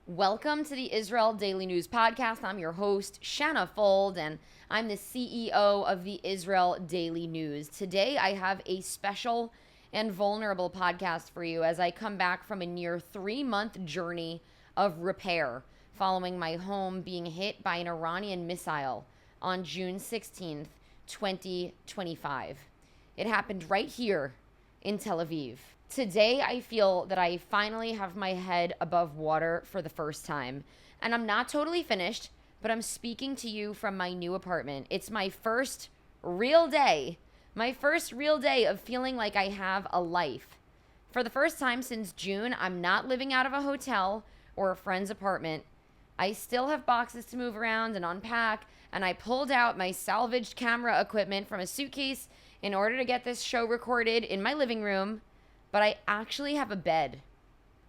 Welcome to the Israel Daily News Podcast. I'm your host, Shanna Fold, and I'm the CEO of the Israel Daily News. Today, I have a special and vulnerable podcast for you as I come back from a near 3-month journey of repair following my home being hit by an Iranian missile on June 16th, 2025. It happened right here in Tel Aviv. Today, I feel that I finally have my head above water for the first time. And I'm not totally finished, but I'm speaking to you from my new apartment. It's my first real day of feeling like I have a life. For the first time since June, I'm not living out of a hotel or a friend's apartment. I still have boxes to move around and unpack, and I pulled out my salvaged camera equipment from a suitcase in order to get this show recorded in my living room. But I actually have a bed,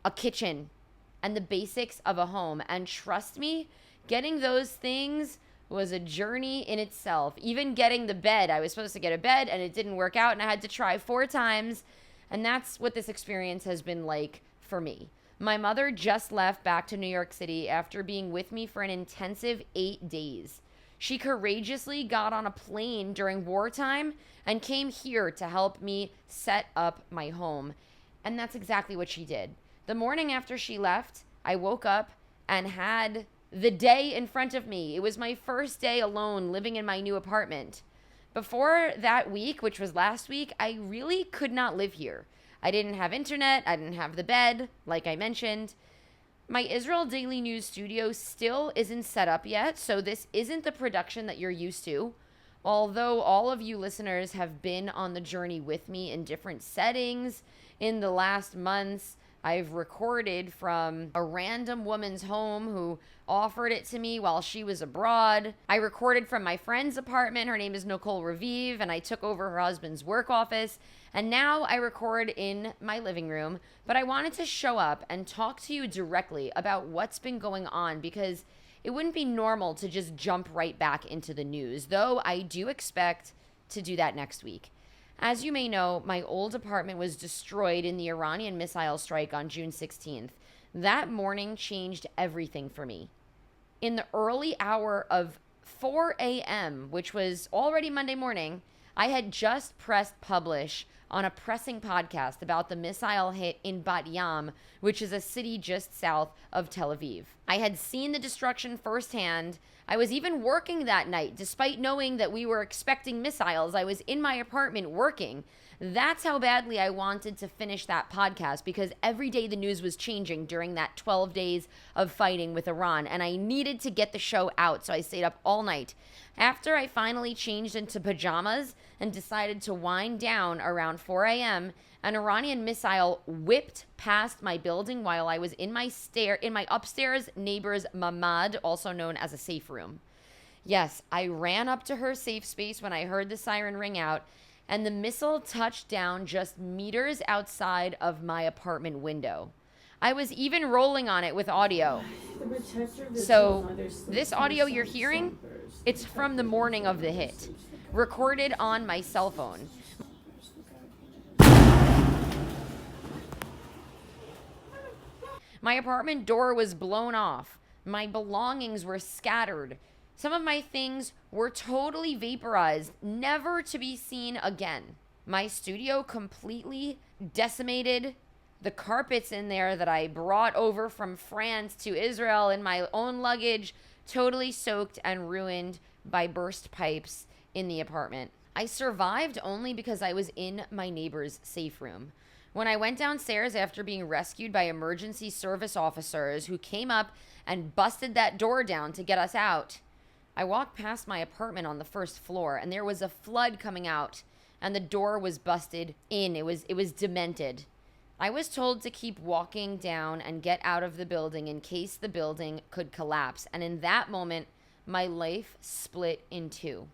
a kitchen, and the basics of a home. And trust me, getting those things was a journey in itself. Even getting the bed, I was supposed to get a bed and it didn't work out and I had to try 4 times. And that's what this experience has been like for me. My mother just left back to New York City after being with me for an intensive 8 days. She courageously got on a plane during wartime and came here to help me set up my home. And that's exactly what she did. The morning after she left, I woke up and had the day in front of me. It was my first day alone living in my new apartment. Before that week, which was last week, I really could not live here. I didn't have internet. I didn't have the bed, like I mentioned. My Israel Daily News studio still isn't set up yet, so this isn't the production that you're used to. Although all of you listeners have been on the journey with me in different settings in the last months, I've recorded from a random woman's home who offered it to me while she was abroad. I recorded from my friend's apartment. Her name is Nicole Raviv, and I took over her husband's work office. And now I record in my living room. But I wanted to show up and talk to you directly about what's been going on because it wouldn't be normal to just jump right back into the news, though I do expect to do that next week. As you may know, my old apartment was destroyed in the Iranian missile strike on June 16th. That morning changed everything for me. In the early hour of 4 a.m., which was already Monday morning, I had just pressed publish on a pressing podcast about the missile hit in Bat Yam, which is a city just south of Tel Aviv. I had seen the destruction firsthand. I was even working that night, despite knowing that we were expecting missiles. I was in my apartment working. That's how badly I wanted to finish that podcast because every day the news was changing during that 12 days of fighting with Iran, and I needed to get the show out, so I stayed up all night. After I finally changed into pajamas and decided to wind down around 4 a.m., an Iranian missile whipped past my building while I was in my upstairs neighbor's mamad, also known as a safe room. Yes, I ran up to her safe space when I heard the siren ring out, and the missile touched down just meters outside of my apartment window. I was even rolling on it with audio. So this audio you're hearing, it's from the morning of the hit, recorded on my cell phone. My apartment door was blown off. My belongings were scattered. Some of my things were totally vaporized, never to be seen again. My studio completely decimated. The carpets in there that I brought over from France to Israel in my own luggage, totally soaked and ruined by burst pipes in the apartment. I survived only because I was in my neighbor's safe room. When I went downstairs after being rescued by emergency service officers who came up and busted that door down to get us out, I walked past my apartment on the first floor and there was a flood coming out and the door was busted in. It was demented. I was told to keep walking down and get out of the building in case the building could collapse. And in that moment, my life split in two.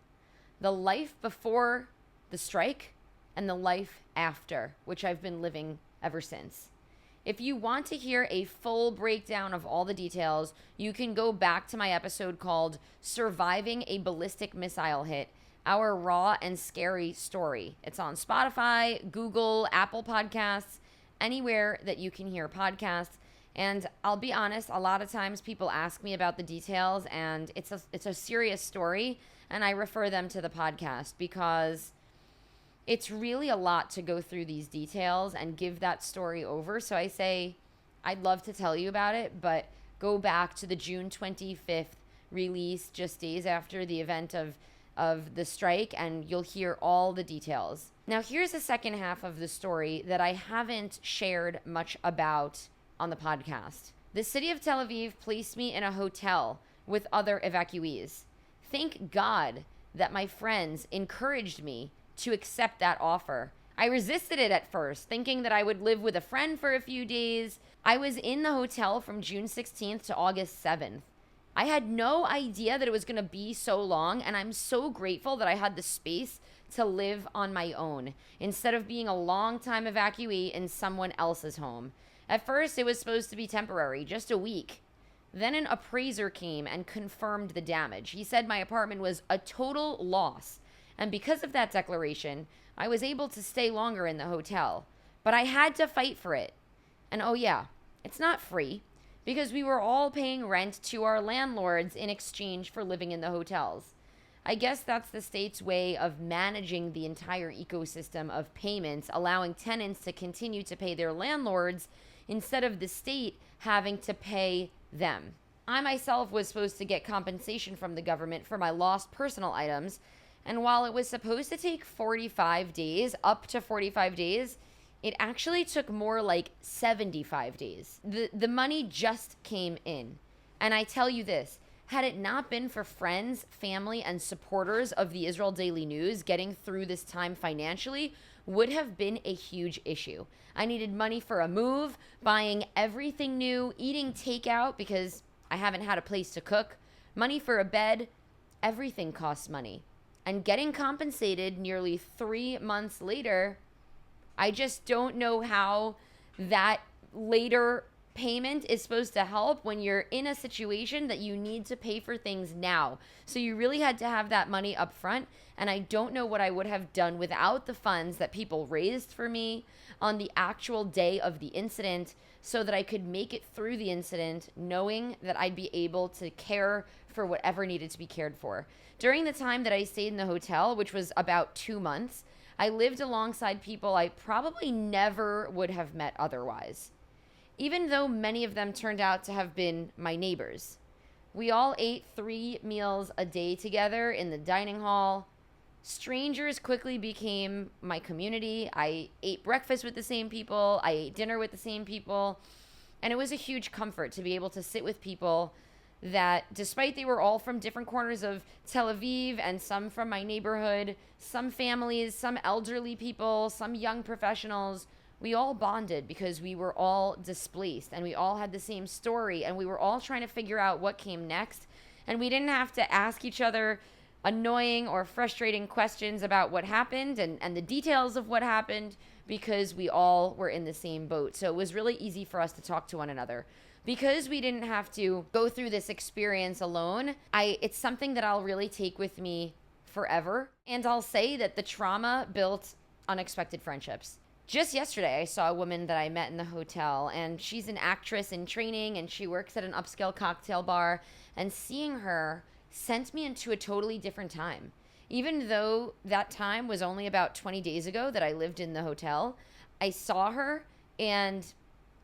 The life before the strike and the life after, which I've been living ever since. If you want to hear a full breakdown of all the details, you can go back to my episode called Surviving a Ballistic Missile Hit, Our Raw and Scary Story. It's on Spotify, Google, Apple Podcasts, anywhere that you can hear podcasts. And I'll be honest, a lot of times people ask me about the details, and it's a serious story, and I refer them to the podcast because it's really a lot to go through these details and give that story over. So I say, I'd love to tell you about it, but go back to the June 25th release, just days after the event of the strike, and you'll hear all the details. Now, here's the second half of the story that I haven't shared much about on the podcast. The city of Tel Aviv placed me in a hotel with other evacuees. Thank God that my friends encouraged me to accept that offer. I resisted it at first, thinking that I would live with a friend for a few days. I was in the hotel from June 16th to August 7th. I had no idea that it was going to be so long, and I'm so grateful that I had the space to live on my own instead of being a long-time evacuee in someone else's home. At first, it was supposed to be temporary, just a week. Then an appraiser came and confirmed the damage. He said my apartment was a total loss, and because of that declaration, I was able to stay longer in the hotel. But I had to fight for it. And oh yeah, it's not free, because we were all paying rent to our landlords in exchange for living in the hotels. I guess that's the state's way of managing the entire ecosystem of payments, allowing tenants to continue to pay their landlords instead of the state having to pay them. I myself was supposed to get compensation from the government for my lost personal items, and while it was supposed to take 45 days, up to 45 days, it actually took more like 75 days. The money just came in. And I tell you this, had it not been for friends, family, and supporters of the Israel Daily News, getting through this time financially would have been a huge issue. I needed money for a move, buying everything new, eating takeout because I haven't had a place to cook, money for a bed. Everything costs money. And getting compensated nearly 3 months later, I just don't know how that later payment is supposed to help when you're in a situation that you need to pay for things now. So you really had to have that money up front, and I don't know what I would have done without the funds that people raised for me on the actual day of the incident so that I could make it through the incident knowing that I'd be able to care for whatever needed to be cared for. During the time that I stayed in the hotel, which was about 2 months, I lived alongside people I probably never would have met otherwise, even though many of them turned out to have been my neighbors. We all ate 3 meals a day together in the dining hall. Strangers quickly became my community. I ate breakfast with the same people. I ate dinner with the same people. And it was a huge comfort to be able to sit with people that, despite they were all from different corners of Tel Aviv and some from my neighborhood, some families, some elderly people, some young professionals, we all bonded because we were all displaced and we all had the same story and we were all trying to figure out what came next. And we didn't have to ask each other annoying or frustrating questions about what happened and the details of what happened because we all were in the same boat. So it was really easy for us to talk to one another. Because we didn't have to go through this experience alone, it's something that I'll really take with me forever. And I'll say that the trauma built unexpected friendships. Just yesterday, I saw a woman that I met in the hotel, and she's an actress in training, and she works at an upscale cocktail bar. And seeing her sent me into a totally different time. Even though that time was only about 20 days ago that I lived in the hotel, I saw her, and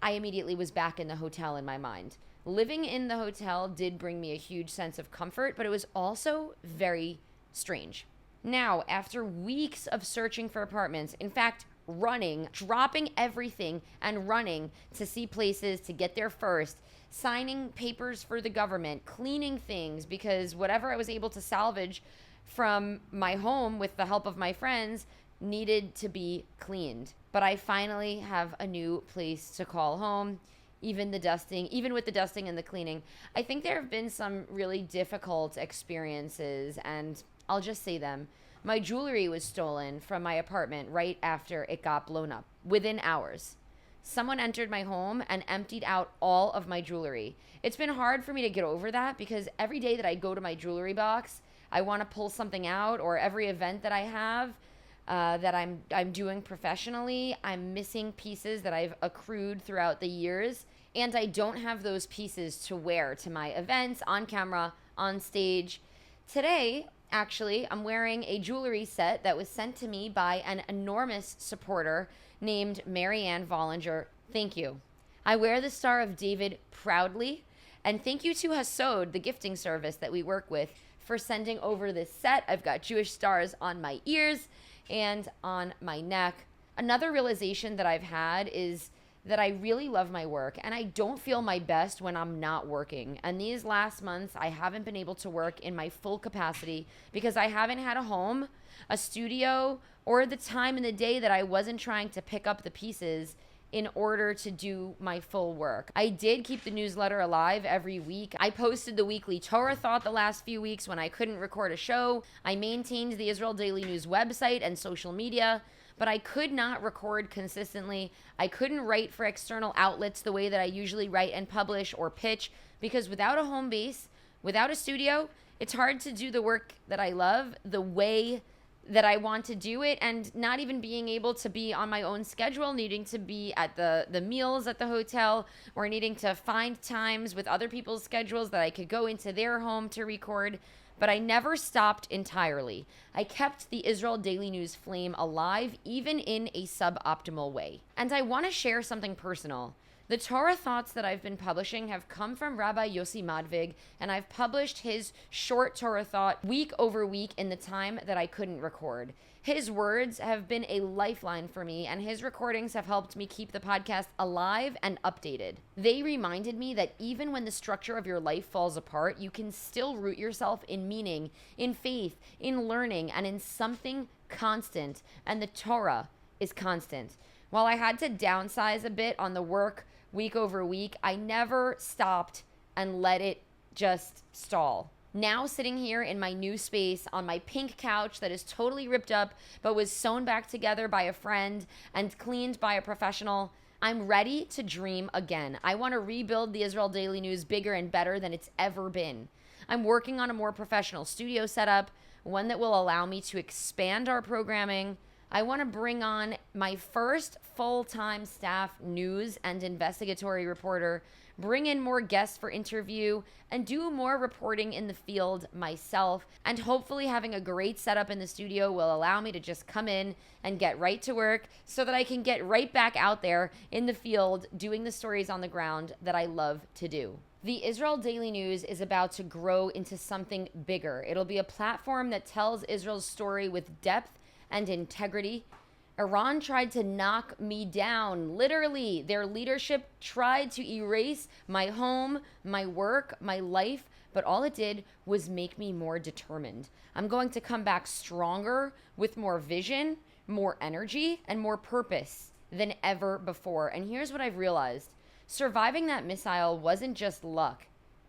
I immediately was back in the hotel in my mind. Living in the hotel did bring me a huge sense of comfort, but it was also very strange. Now, after weeks of searching for apartments, in fact, running, dropping everything and running to see places to get there first, signing papers for the government, cleaning things because whatever I was able to salvage from my home with the help of my friends needed to be cleaned. But I finally have a new place to call home, even with the dusting and the cleaning. I think there have been some really difficult experiences, and I'll just say them. My jewelry was stolen from my apartment right after it got blown up, within hours. Someone entered my home and emptied out all of my jewelry. It's been hard for me to get over that because every day that I go to my jewelry box, I want to pull something out, or every event that I have that I'm doing professionally, I'm missing pieces that I've accrued throughout the years, and I don't have those pieces to wear to my events, on camera, on stage. Today, actually, I'm wearing a jewelry set that was sent to me by an enormous supporter named Marianne Vollinger. Thank you. I wear the Star of David proudly, and thank you to Hasod, the gifting service that we work with, for sending over this set. I've got Jewish stars on my ears and on my neck. Another realization that I've had is that I really love my work, and I don't feel my best when I'm not working. And these last months, I haven't been able to work in my full capacity because I haven't had a home, a studio, or the time in the day that I wasn't trying to pick up the pieces in order to do my full work. I did keep the newsletter alive every week. I posted the weekly Torah Thought the last few weeks when I couldn't record a show. I maintained the Israel Daily News website and social media, but I could not record consistently. I couldn't write for external outlets the way that I usually write and publish or pitch, because without a home base, without a studio, it's hard to do the work that I love the way that I want to do it, and not even being able to be on my own schedule, needing to be at the meals at the hotel, or needing to find times with other people's schedules that I could go into their home to record. But I never stopped entirely. I kept the Israel Daily News flame alive, even in a suboptimal way. And I want to share something personal. The Torah Thoughts that I've been publishing have come from Rabbi Yossi Madvig, and I've published his short Torah Thought week over week in the time that I couldn't record. His words have been a lifeline for me, and his recordings have helped me keep the podcast alive and updated. They reminded me that even when the structure of your life falls apart, you can still root yourself in meaning, in faith, in learning, and in something constant, and the Torah is constant. While I had to downsize a bit on the work week over week, I never stopped and let it just stall. Now, sitting here in my new space on my pink couch that is totally ripped up but was sewn back together by a friend and cleaned by a professional, I'm ready to dream again. I want to rebuild the Israel Daily News bigger and better than it's ever been. I'm working on a more professional studio setup, one that will allow me to expand our programming. I want to bring on my first full-time staff news and investigatory reporter, bring in more guests for interview, and do more reporting in the field myself. And hopefully having a great setup in the studio will allow me to just come in and get right to work so that I can get right back out there in the field doing the stories on the ground that I love to do. The Israel Daily News is about to grow into something bigger. It'll be a platform that tells Israel's story with depth and integrity. Iran tried to knock me down. Literally, their leadership tried to erase my home, my work, my life, but all it did was make me more determined. I'm going to come back stronger with more vision, more energy, and more purpose than ever before. And here's what I've realized. Surviving that missile wasn't just luck.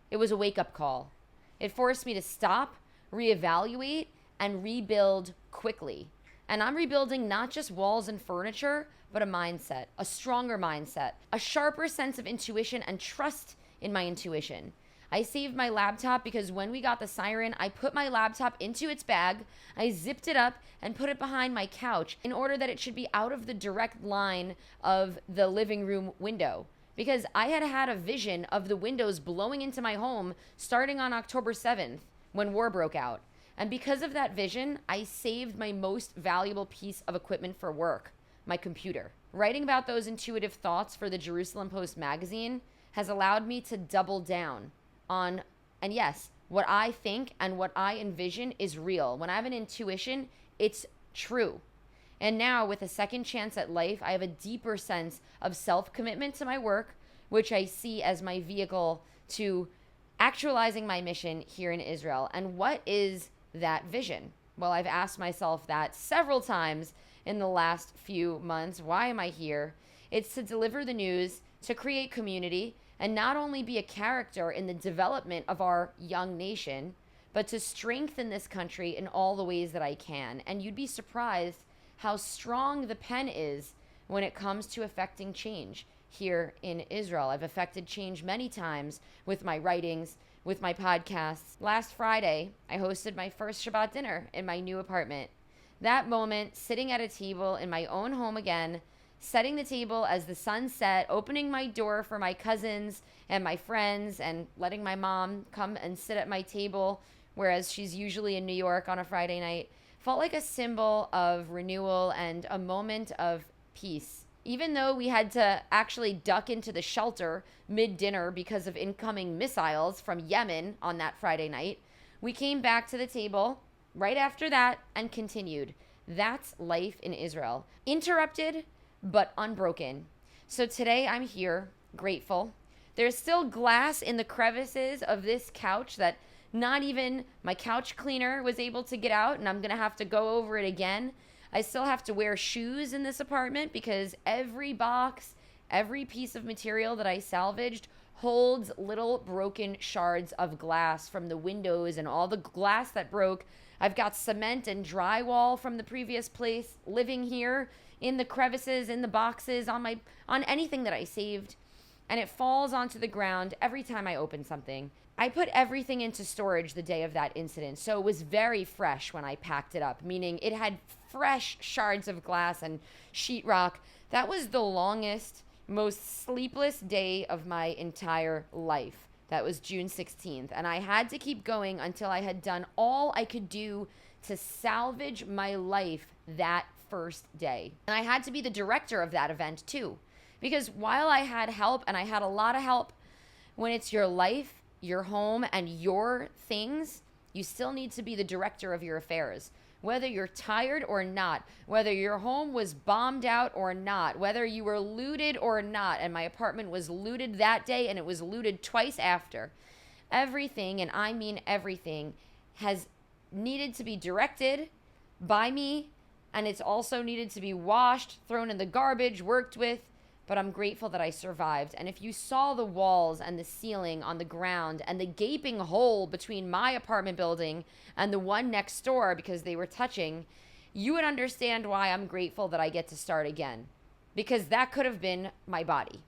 It was a wake-up call. It forced me to stop, reevaluate, and rebuild quickly. And I'm rebuilding not just walls and furniture, but a mindset, a stronger mindset, a sharper sense of intuition and trust in my intuition. I saved my laptop because when we got the siren, I put my laptop into its bag, I zipped it up and put it behind my couch in order that it should be out of the direct line of the living room window. Because I had had a vision of the windows blowing into my home starting on October 7th when war broke out. And because of that vision, I saved my most valuable piece of equipment for work, my computer. Writing about those intuitive thoughts for the Jerusalem Post magazine has allowed me to double down on, and yes, what I think and what I envision is real. When I have an intuition, it's true. And now with a second chance at life, I have a deeper sense of self-commitment to my work, which I see as my vehicle to actualizing my mission here in Israel. And what is that vision? Well, I've asked myself that several times in the last few months. Why am I here? It's to deliver the news, to create community, and not only be a character in the development of our young nation, but to strengthen this country in all the ways that I can. And you'd be surprised how strong the pen is when it comes to affecting change here in Israel. I've affected change many times with my writings, with my podcasts. Last Friday, I hosted my first Shabbat dinner in my new apartment. That moment, sitting at a table in my own home again, setting the table as the sun set, opening my door for my cousins and my friends, and letting my mom come and sit at my table, whereas she's usually in New York on a Friday night, felt like a symbol of renewal and a moment of peace. Even though we had to actually duck into the shelter mid-dinner because of incoming missiles from Yemen on that Friday night, we came back to the table right after that and continued. That's life in Israel. Interrupted, but unbroken. So today I'm here, grateful. There's still glass in the crevices of this couch that not even my couch cleaner was able to get out, and I'm going to have to go over it again. I still have to wear shoes in this apartment because every box, every piece of material that I salvaged holds little broken shards of glass from the windows and all the glass that broke. I've got cement and drywall from the previous place living here in the crevices, in the boxes, on anything that I saved, and it falls onto the ground every time I open something. I put everything into storage the day of that incident, so it was very fresh when I packed it up, meaning it had fresh shards of glass and sheetrock. That was the longest, most sleepless day of my entire life. That was June 16th, and I had to keep going until I had done all I could do to salvage my life that first day. And I had to be the director of that event too, because while I had help, and I had a lot of help, when it's your life, your home, and your things, you still need to be the director of your affairs. Whether you're tired or not, whether your home was bombed out or not, whether you were looted or not, and my apartment was looted that day and it was looted twice after, everything, and I mean everything, has needed to be directed by me, and it's also needed to be washed, thrown in the garbage, worked with. But I'm grateful that I survived. And if you saw the walls and the ceiling on the ground and the gaping hole between my apartment building and the one next door because they were touching, you would understand why I'm grateful that I get to start again. Because that could have been my body.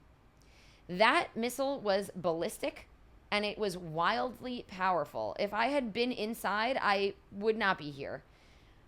That missile was ballistic and it was wildly powerful. If I had been inside, I would not be here.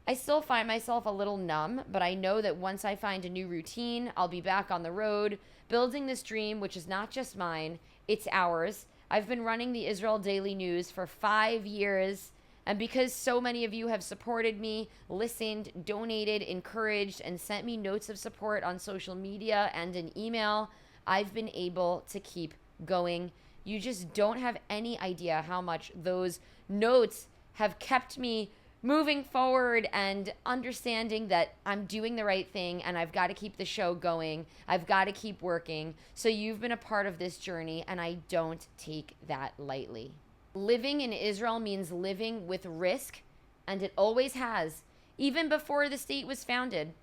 I still find myself a little numb, but I know that once I find a new routine, I'll be back on the road, building this dream, which is not just mine, it's ours. I've been running the Israel Daily News for 5 years, and because so many of you have supported me, listened, donated, encouraged, and sent me notes of support on social media and an email, I've been able to keep going. You just don't have any idea how much those notes have kept me moving forward and understanding that I'm doing the right thing and I've got to keep the show going. I've got to keep working. So you've been a part of this journey, and I don't take that lightly. Living in Israel means living with risk, and it always has. Even before the state was founded,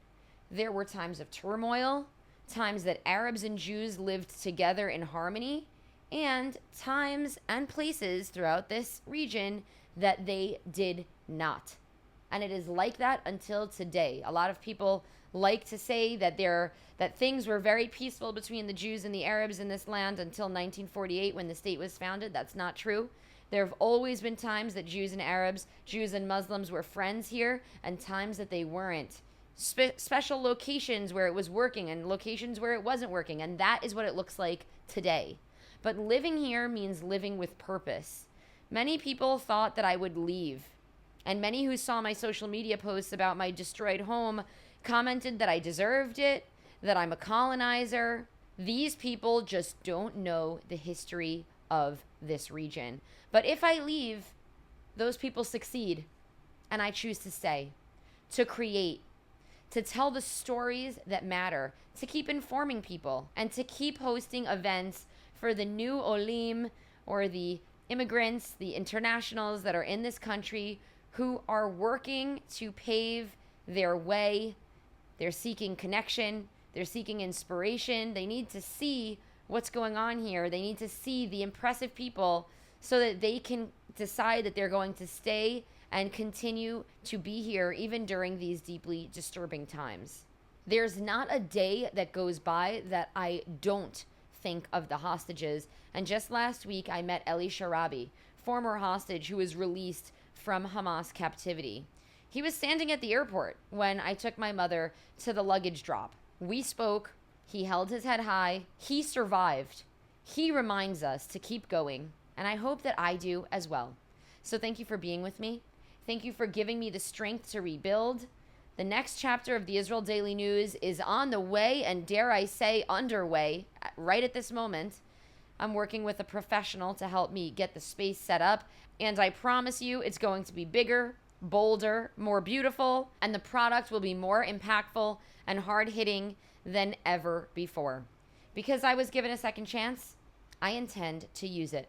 there were times of turmoil, times that Arabs and Jews lived together in harmony, and times and places throughout this region that they did not. And it is like that until today. A lot of people like to say that things were very peaceful between the Jews and the Arabs in this land until 1948 when the state was founded. That's not true. There have always been times that Jews and Arabs, Jews and Muslims were friends here, and times that they weren't. Special locations where it was working and locations where it wasn't working, and that is what it looks like today. But living here means living with purpose. Many people thought that I would leave, and many who saw my social media posts about my destroyed home commented that I deserved it, that I'm a colonizer. These people just don't know the history of this region. But if I leave, those people succeed, and I choose to stay, to create, to tell the stories that matter, to keep informing people, and to keep hosting events for the new Olim, or the immigrants, the internationals that are in this country who are working to pave their way. They're seeking connection. They're seeking inspiration. They need to see what's going on here. They need to see the impressive people so that they can decide that they're going to stay and continue to be here even during these deeply disturbing times. There's not a day that goes by that I don't think of the hostages. And just last week, I met Eli Sharabi, former hostage who was released from Hamas captivity. He was standing at the airport when I took my mother to the luggage drop, We spoke. He held his head high. He survived. He reminds us to keep going. And I hope that I do as well. So thank you for being with me. Thank you for giving me the strength to rebuild. The next chapter of the Israel Daily News is on the way, and dare I say underway right at this moment. I'm working with a professional to help me get the space set up, and I promise you it's going to be bigger, bolder, more beautiful, and the product will be more impactful and hard-hitting than ever before. Because I was given a second chance, I intend to use it.